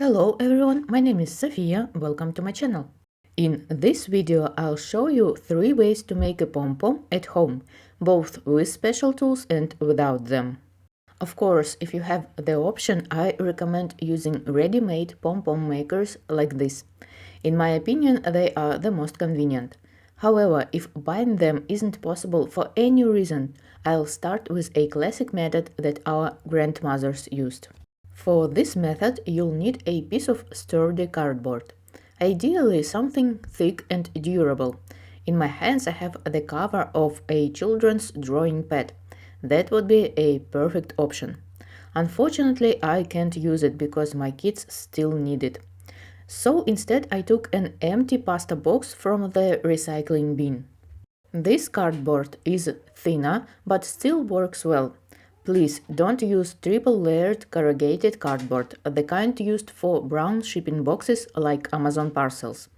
Hello everyone, my name is Sofia, welcome to my channel. In this video I'll show you 3 ways to make a pom-pom at home, both with special tools and without them. Of course, if you have the option, I recommend using ready-made pom-pom makers like this. In my opinion, they are the most convenient. However, if buying them isn't possible for any reason, I'll start with a classic method that our grandmothers used. For this method, you'll need a piece of sturdy cardboard, ideally something thick and durable. In my hands, I have the cover of a children's drawing pad. That would be a perfect option. Unfortunately, I can't use it because my kids still need it. So instead, I took an empty pasta box from the recycling bin. This cardboard is thinner but still works well. Please don't use triple-layered corrugated cardboard, the kind used for brown shipping boxes like Amazon parcels.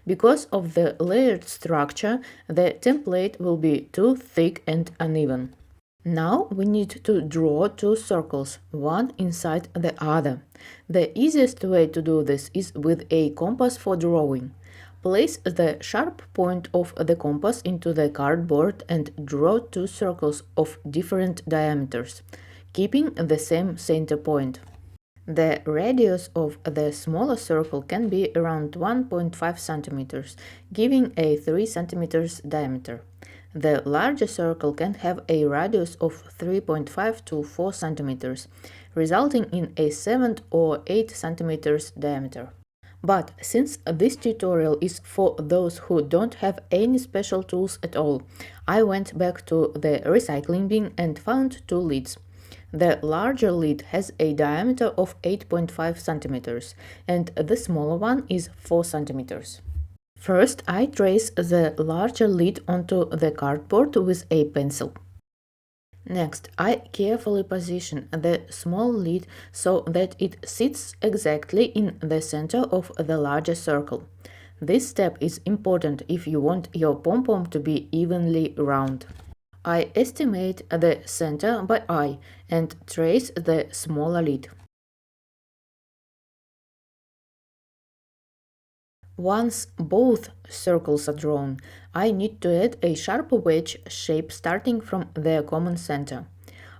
Because of the layered structure, the template will be too thick and uneven. Now we need to draw 2 circles, one inside the other. The easiest way to do this is with a compass for drawing. Place the sharp point of the compass into the cardboard and draw 2 circles of different diameters, keeping the same center point. The radius of the smaller circle can be around 1.5 centimeters, giving a 3 centimeters diameter. The larger circle can have a radius of 3.5 to 4 centimeters, resulting in a 7 or 8 centimeters diameter. But since this tutorial is for those who don't have any special tools at all, I went back to the recycling bin and found 2 lids. The larger lid has a diameter of 8.5 centimeters and the smaller one is 4 centimeters. First, I trace the larger lid onto the cardboard with a pencil. Next, I carefully position the small lid so that it sits exactly in the center of the larger circle. This step is important if you want your pom-pom to be evenly round. I estimate the center by eye and trace the smaller lid. Once both circles are drawn, I need to add a sharp wedge shape starting from their common center.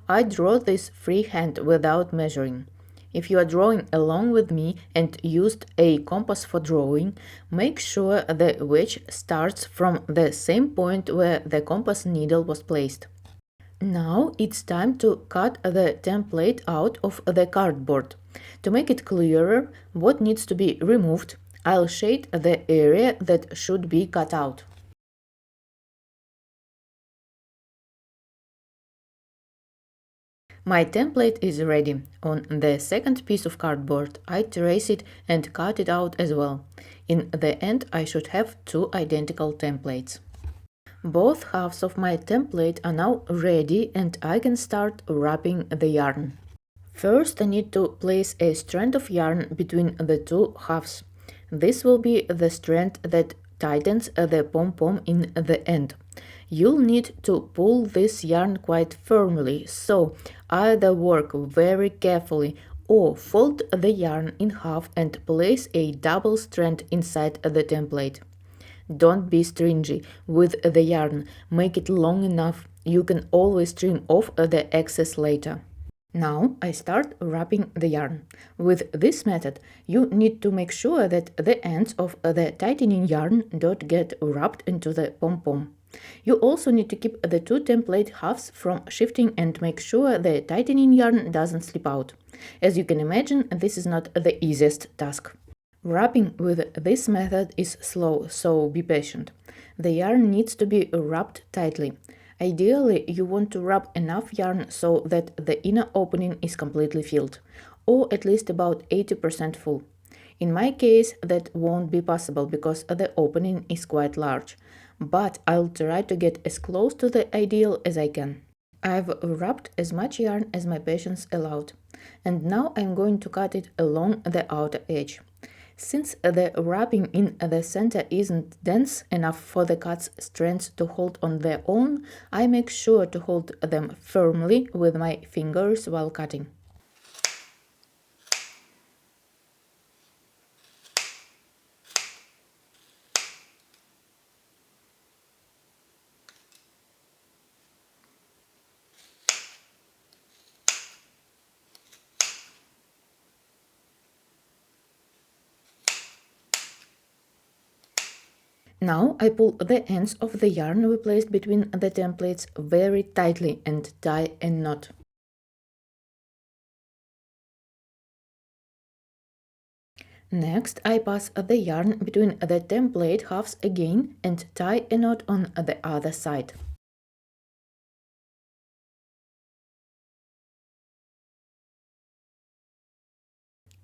I draw this freehand without measuring. If you are drawing along with me and used a compass for drawing, make sure the wedge starts from the same point where the compass needle was placed. Now it's time to cut the template out of the cardboard. To make it clearer what needs to be removed, I'll shade the area that should be cut out. My template is ready. On the second piece of cardboard, I trace it and cut it out as well. In the end, I should have 2 identical templates. Both halves of my template are now ready and I can start wrapping the yarn. First, I need to place a strand of yarn between the 2 halves. This will be the strand that tightens the pom-pom in the end. You'll need to pull this yarn quite firmly, so either work very carefully or fold the yarn in half and place a double strand inside the template. Don't be stingy with the yarn, make it long enough. You can always trim off the excess later. Now I start wrapping the yarn. With this method, you need to make sure that the ends of the tightening yarn don't get wrapped into the pom-pom. You also need to keep the 2 template halves from shifting and make sure the tightening yarn doesn't slip out. As you can imagine, this is not the easiest task. Wrapping with this method is slow, so be patient. The yarn needs to be wrapped tightly. Ideally, you want to wrap enough yarn so that the inner opening is completely filled, or at least about 80% full. In my case, that won't be possible because the opening is quite large, but I'll try to get as close to the ideal as I can. I've wrapped as much yarn as my patience allowed, and now I'm going to cut it along the outer edge. Since the wrapping in the center isn't dense enough for the cut strands to hold on their own, I make sure to hold them firmly with my fingers while cutting. Now I pull the ends of the yarn we placed between the templates very tightly and tie a knot. Next, I pass the yarn between the template halves again and tie a knot on the other side.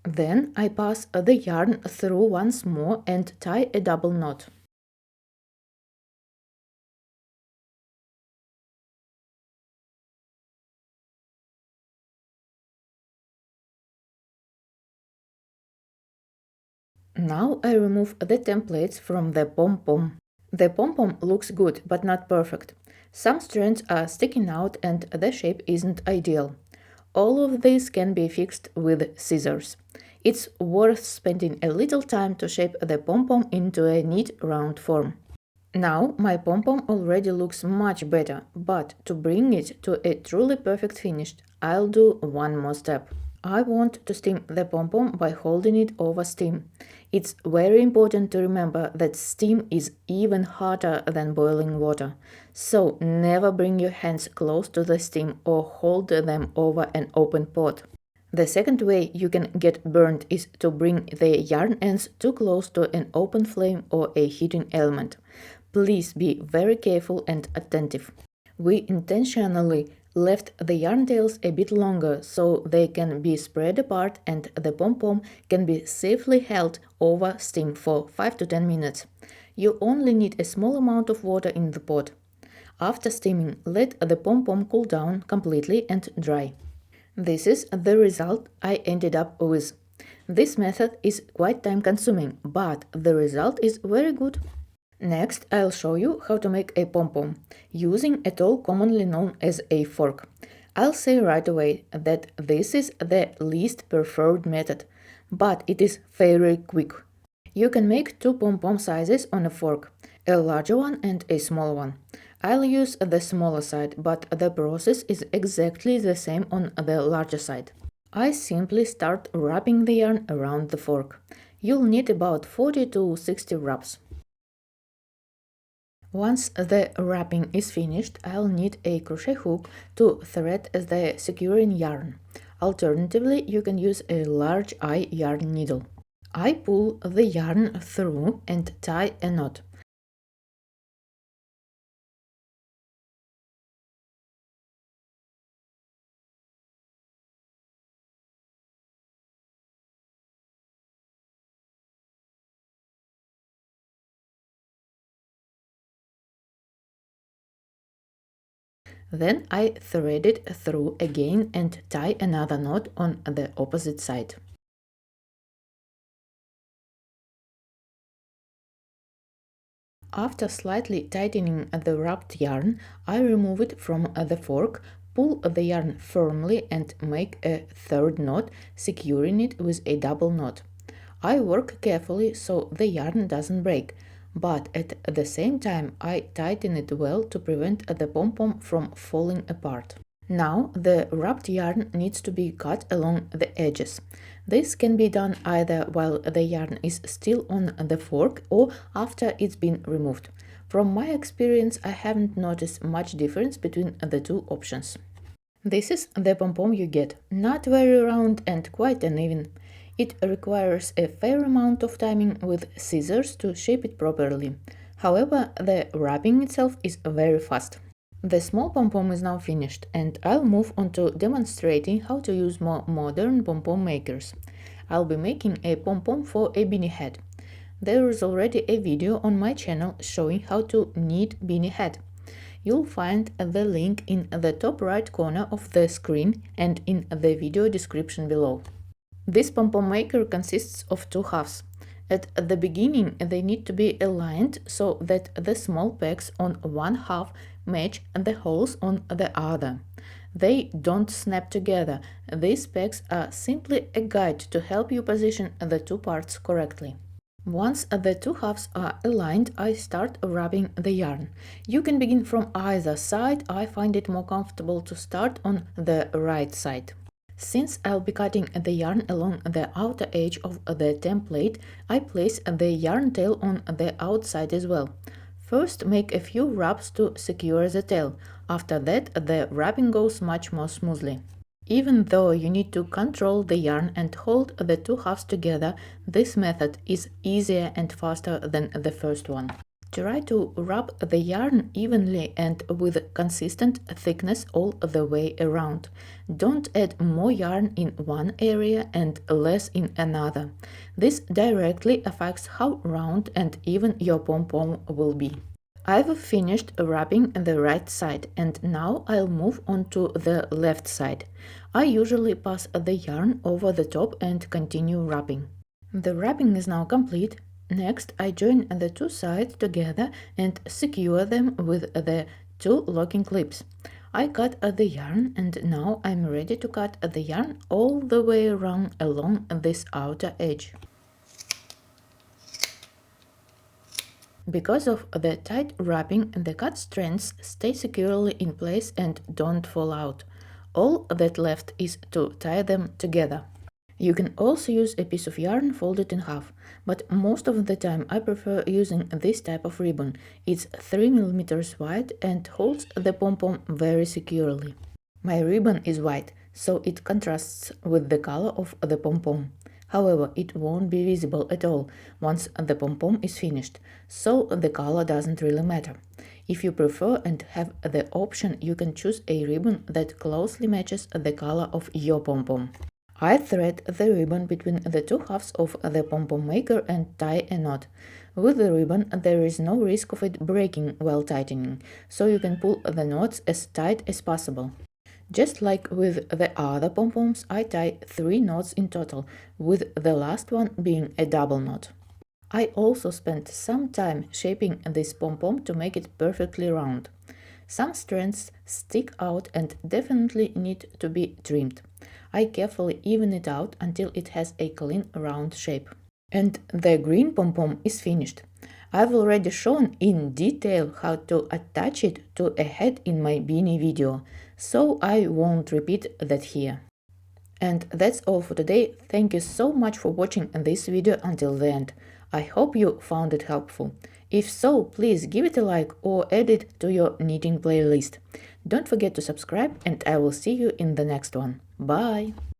Then I pass the yarn through once more and tie a double knot. Now I remove the templates from the pom-pom. The pom-pom looks good but not perfect. Some strands are sticking out and the shape isn't ideal. All of this can be fixed with scissors. It's worth spending a little time to shape the pom-pom into a neat round form. Now my pom-pom already looks much better, but to bring it to a truly perfect finish, I'll do one more step. I want to steam the pom-pom by holding it over steam. It's very important to remember that steam is even hotter than boiling water, so never bring your hands close to the steam or hold them over an open pot. The second way you can get burnt is to bring the yarn ends too close to an open flame or a heating element. Please be very careful and attentive. We intentionally left the yarn tails a bit longer so they can be spread apart and the pom-pom can be safely held over steam for 5 to 10 minutes. You only need a small amount of water in the pot. After steaming, let the pom-pom cool down completely and dry. This is the result I ended up with. This method is quite time-consuming, but the result is very good. Next, I'll show you how to make a pom-pom using a tool commonly known as a fork. I'll say right away that this is the least preferred method, but it is very quick. You can make two pom-pom sizes on a fork, a larger one and a small one. I'll use the smaller side, but the process is exactly the same on the larger side. I simply start wrapping the yarn around the fork. You'll need about 40 to 60 wraps. Once the wrapping is finished, I'll need a crochet hook to thread the securing yarn. Alternatively, you can use a large eye yarn needle. I pull the yarn through and tie a knot. Then I thread it through again and tie another knot on the opposite side. After slightly tightening the wrapped yarn, I remove it from the fork, pull the yarn firmly and make a third knot, securing it with a double knot. I work carefully so the yarn doesn't break, but at the same time I tighten it well to prevent the pom-pom from falling apart. Now the wrapped yarn needs to be cut along the edges. This can be done either while the yarn is still on the fork or after it's been removed. From my experience, I haven't noticed much difference between the two options. This is the pom-pom you get, not very round and quite uneven. It requires a fair amount of timing with scissors to shape it properly. However, the wrapping itself is very fast. The small pom-pom is now finished, and I'll move on to demonstrating how to use more modern pom-pom makers. I'll be making a pom-pom for a beanie head. There is already a video on my channel showing how to knit beanie head. You'll find the link in the top right corner of the screen and in the video description below. This pom-pom maker consists of two halves. At the beginning, they need to be aligned so that the small pegs on one half match the holes on the other. They don't snap together. These pegs are simply a guide to help you position the two parts correctly. Once the two halves are aligned, I start wrapping the yarn. You can begin from either side. I find it more comfortable to start on the right side. Since I'll be cutting the yarn along the outer edge of the template, I place the yarn tail on the outside as well. First, make a few wraps to secure the tail. After that, the wrapping goes much more smoothly. Even though you need to control the yarn and hold the two halves together, this method is easier and faster than the first one. Try to wrap the yarn evenly and with consistent thickness all the way around. Don't add more yarn in one area and less in another. This directly affects how round and even your pom-pom will be. I've finished wrapping the right side and now I'll move on to the left side. I usually pass the yarn over the top and continue wrapping. The wrapping is now complete. Next, I join the two sides together and secure them with the two locking clips. I cut the yarn and now I'm ready to cut the yarn all the way around along this outer edge. Because of the tight wrapping, the cut strands stay securely in place and don't fall out. All that left is to tie them together. You can also use a piece of yarn folded in half, but most of the time I prefer using this type of ribbon. It's 3 mm wide and holds the pom-pom very securely. My ribbon is white, so it contrasts with the color of the pom-pom. However, it won't be visible at all once the pom-pom is finished, so the color doesn't really matter. If you prefer and have the option, you can choose a ribbon that closely matches the color of your pom-pom. I thread the ribbon between the two halves of the pom-pom maker and tie a knot. With the ribbon, there is no risk of it breaking while tightening, so you can pull the knots as tight as possible. Just like with the other pom-poms, I tie 3 knots in total, with the last one being a double knot. I also spent some time shaping this pom-pom to make it perfectly round. Some strands stick out and definitely need to be trimmed. I carefully even it out until it has a clean round shape. And the green pom-pom is finished. I've already shown in detail how to attach it to a head in my beanie video, so I won't repeat that here. And that's all for today. Thank you so much for watching this video until the end. I hope you found it helpful. If so, please give it a like or add it to your knitting playlist. Don't forget to subscribe and I will see you in the next one. Bye!